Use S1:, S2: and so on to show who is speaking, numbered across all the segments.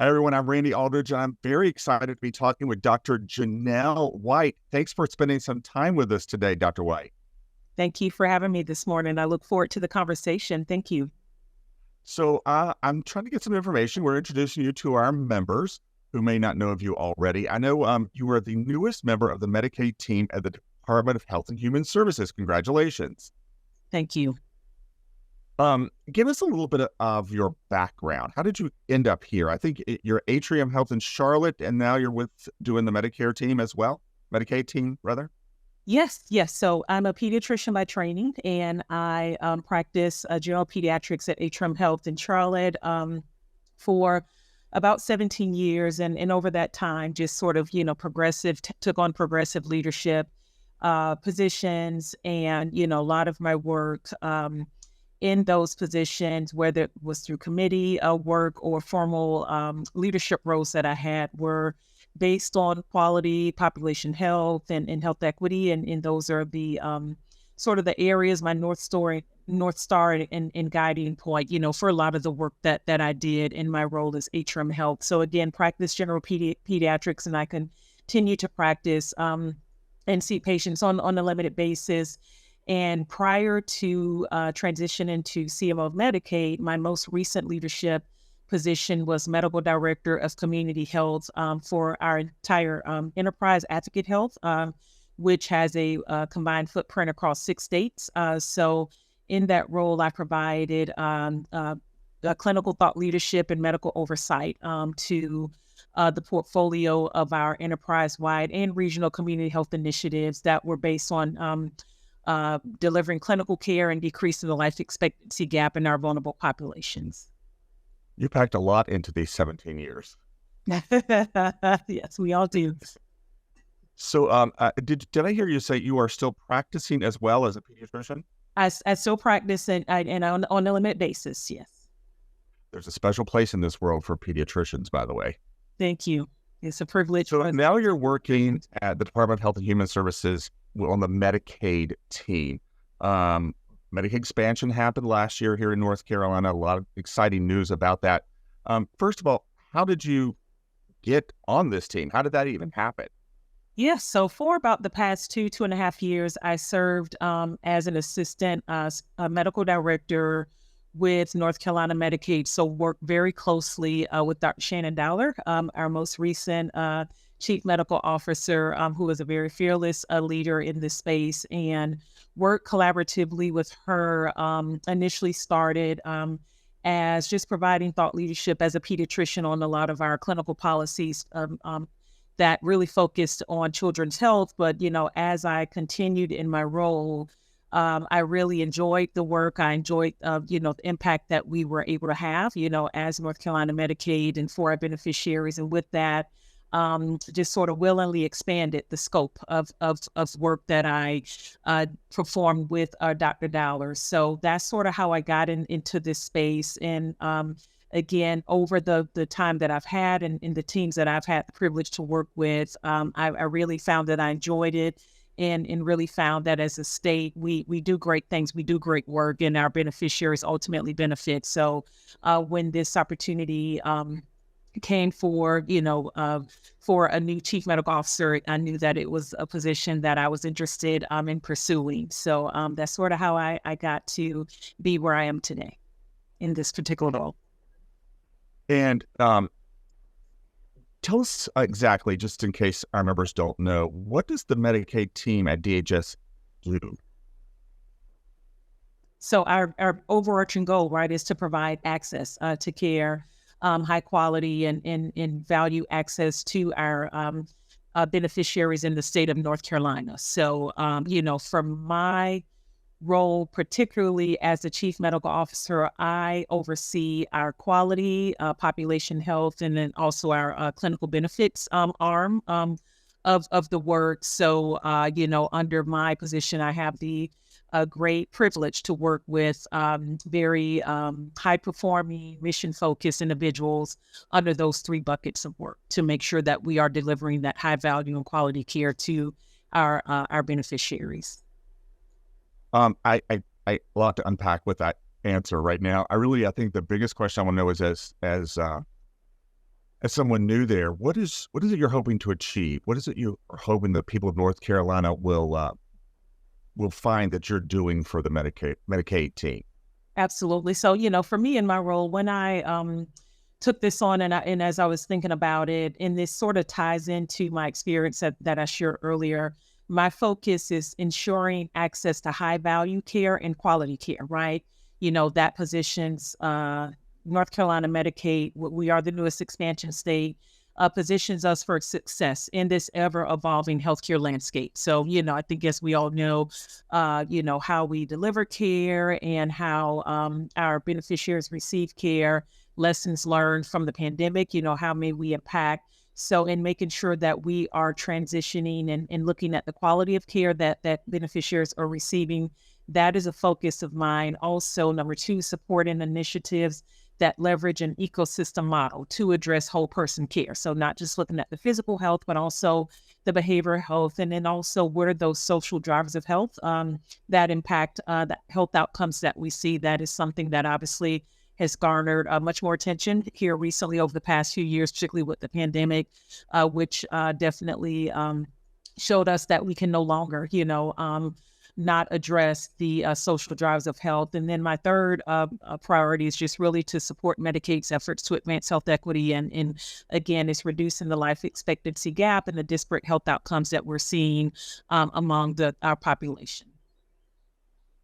S1: Hi, everyone. I'm Randy Aldridge, and I'm very excited to be talking with Dr. Janelle White. Thanks for spending some time with us today, Dr. White.
S2: Thank you for having me this morning. I look forward to the conversation. Thank you.
S1: So I'm trying to get some information. We're introducing you to our members who may not know of you already. I know you are the newest member of the Medicaid team at the Department of Health and Human Services. Congratulations.
S2: Thank you.
S1: Give us a little bit of your background. How did you end up here? I think you're Atrium Health in Charlotte, and now you're doing the Medicare team as well, Medicaid team, rather.
S2: Yes. So I'm a pediatrician by training, and I practice general pediatrics at Atrium Health in Charlotte for about 17 years. And over that time, just sort of, took on progressive leadership positions, and, a lot of my work in those positions, whether it was through committee work or formal leadership roles that I had, were based on quality, population health, and health equity. And those are the sort of the areas, my North Star and guiding point, for a lot of the work that I did in my role as Atrium Health. So again, practice general pediatrics, and I continue to practice and see patients on a limited basis. And prior to transitioning to CMO of Medicaid, my most recent leadership position was medical director of community health for our entire enterprise, Advocate Health, which has a combined footprint across 6 states. So in that role, I provided clinical thought leadership and medical oversight to the portfolio of our enterprise-wide and regional community health initiatives that were based on delivering clinical care and decreasing the life expectancy gap in our vulnerable populations.
S1: You packed a lot into these 17 years.
S2: Yes, we all do.
S1: So did I hear you say you are still practicing as well as a pediatrician?
S2: I still practice and on a limited basis, yes.
S1: There's a special place in this world for pediatricians, by the way.
S2: Thank you. It's a privilege.
S1: So now you're working at the Department of Health and Human Services on the Medicaid team. Medicaid expansion happened last year here in North Carolina. A lot of exciting news about that. First of all, how did you get on this team? How did that even happen?
S2: Yes. So for about the past 2.5 years, I served as an assistant medical director with North Carolina Medicaid. So worked very closely with Dr. Shannon Dowler, our most recent chief medical officer, who is a very fearless leader in this space, and worked collaboratively with her. Initially started as just providing thought leadership as a pediatrician on a lot of our clinical policies that really focused on children's health. But, as I continued in my role, I really enjoyed the work. I enjoyed, the impact that we were able to have, as North Carolina Medicaid and for our beneficiaries. And with that, just sort of willingly expanded the scope of work that I performed with Dr. Dowler. So that's sort of how I got into this space. And again, over the time that I've had and in the teams that I've had the privilege to work with, I really found that I enjoyed it. And really found that as a state, we do great things, we do great work, and our beneficiaries ultimately benefit. So when this opportunity came for a new chief medical officer, I knew that it was a position that I was interested in pursuing. So that's sort of how I got to be where I am today in this particular role.
S1: And tell us exactly, just in case our members don't know, what does the Medicaid team at DHS do?
S2: So our overarching goal, right, is to provide access to care, high quality and value access to our beneficiaries in the state of North Carolina. So, from my role, particularly as the chief medical officer, I oversee our quality, population health, and then also our clinical benefits arm of the work. So, under my position, I have the great privilege to work with very high-performing, mission-focused individuals under those 3 buckets of work to make sure that we are delivering that high value and quality care to our beneficiaries.
S1: I a lot to unpack with that answer right now. I think the biggest question I want to know is as as someone new there, what is it you're hoping to achieve? What is it you are hoping the people of North Carolina will find that you're doing for the Medicaid team?
S2: Absolutely. So, for me in my role, when I took this on and as I was thinking about it, and this sort of ties into my experience that I shared earlier, my focus is ensuring access to high value care and quality care, right? That positions North Carolina Medicaid, we are the newest expansion state, positions us for success in this ever evolving healthcare landscape. So, I think as we all know, how we deliver care and how our beneficiaries receive care, lessons learned from the pandemic, how may we impact. So in making sure that we are transitioning and looking at the quality of care that beneficiaries are receiving, that is a focus of mine. Also, number two, supporting initiatives that leverage an ecosystem model to address whole person care. So not just looking at the physical health, but also the behavioral health, and then also what are those social drivers of health that impact the health outcomes that we see. That is something that obviously has garnered much more attention here recently over the past few years, particularly with the pandemic, which definitely showed us that we can no longer, not address the social drivers of health. And then my third priority is just really to support Medicaid's efforts to advance health equity. And again, it's reducing the life expectancy gap and the disparate health outcomes that we're seeing among our population.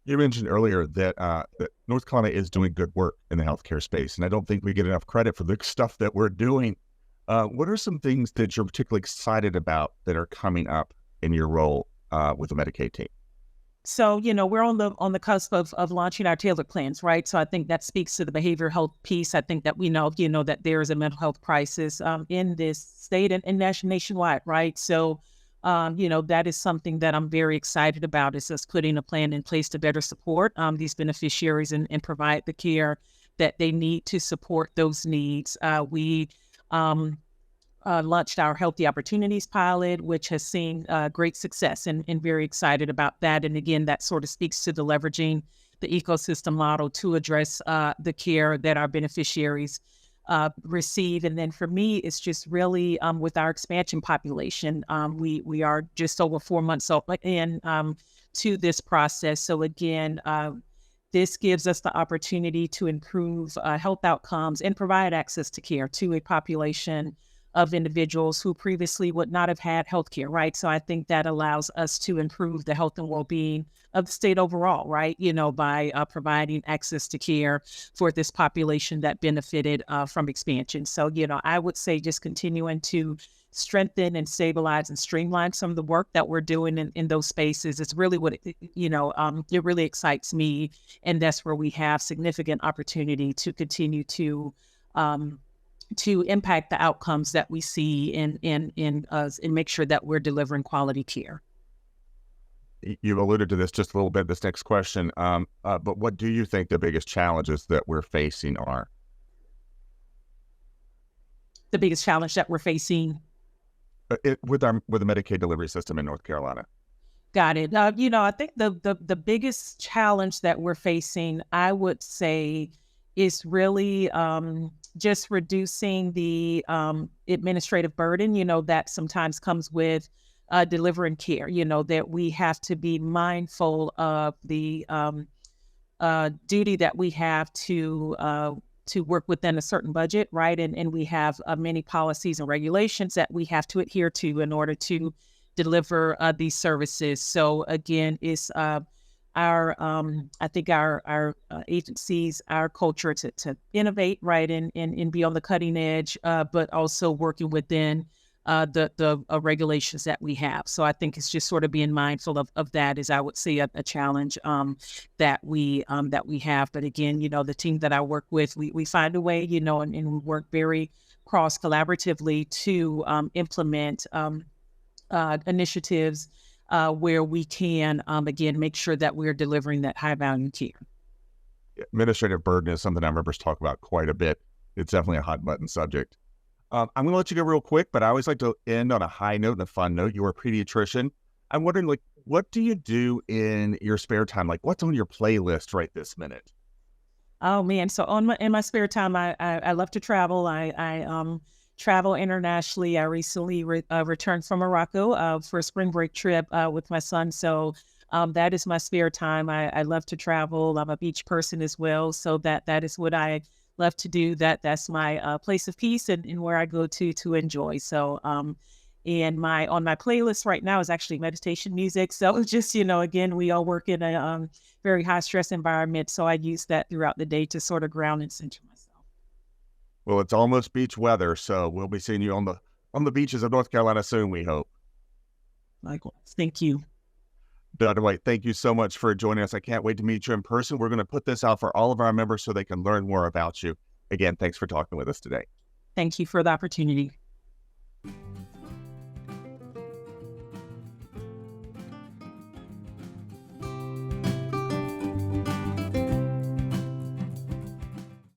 S1: You mentioned earlier that North Carolina is doing good work in the healthcare space, and I don't think we get enough credit for the stuff that we're doing. What are some things that you're particularly excited about that are coming up in your role with the Medicaid team?
S2: So, we're on the cusp of launching our tailored plans, right? So I think that speaks to the behavioral health piece. I think that we know, that there is a mental health crisis in this state and nationwide, right? So, that is something that I'm very excited about, is us putting a plan in place to better support these beneficiaries and provide the care that they need to support those needs. We launched our Healthy Opportunities pilot, which has seen great success, and very excited about that. And again, that sort of speaks to the leveraging the ecosystem model to address the care that our beneficiaries receive. And then for me, it's just really with our expansion population, we are just over 4 months in to this process. So again, this gives us the opportunity to improve health outcomes and provide access to care to a population of individuals who previously would not have had health care, right? So I think that allows us to improve the health and well-being of the state overall, right? By providing access to care for this population that benefited from expansion. So, I would say just continuing to strengthen and stabilize and streamline some of the work that we're doing in those spaces is really what, it really excites me. And that's where we have significant opportunity to continue to impact the outcomes that we see in us and make sure that we're delivering quality care.
S1: You've alluded to this just a little bit, this next question, but what do you think the biggest challenges that we're facing are?
S2: The biggest challenge that we're facing
S1: With the Medicaid delivery system in North Carolina?
S2: Got it. I think the biggest challenge that we're facing, I would say, is really just reducing the administrative burden, that sometimes comes with delivering care, that we have to be mindful of the duty that we have to work within a certain budget, right? And we have many policies and regulations that we have to adhere to in order to deliver these services. So again, it's I think our agencies, our culture to innovate, right, and be on the cutting edge, but also working within the regulations that we have. So I think it's just sort of being mindful of that, is I would say a challenge that we have. But again, the team that I work with, we find a way, and we work very cross collaboratively to implement initiatives where we can, again, make sure that we're delivering that high value care.
S1: Administrative burden is something our members talk about quite a bit. It's definitely a hot button subject. I'm going to let you go real quick, but I always like to end on a high note and a fun note. You're a pediatrician. I'm wondering, what do you do in your spare time? What's on your playlist right this minute?
S2: Oh man! So in my spare time, I love to travel. I travel internationally. I recently returned from Morocco for a spring break trip with my son. So that is my spare time. I love to travel. I'm a beach person as well. So that is what I love to do. That's my place of peace and where I go to enjoy. So and my on my playlist right now is actually meditation music. So just, again, we all work in a very high stress environment. So I use that throughout the day to sort of ground and center myself.
S1: Well, it's almost beach weather, so we'll be seeing you on the beaches of North Carolina soon, we hope.
S2: Likewise. Thank you.
S1: Dr. White, thank you so much for joining us. I can't wait to meet you in person. We're going to put this out for all of our members so they can learn more about you. Again, thanks for talking with us today.
S2: Thank you for the opportunity.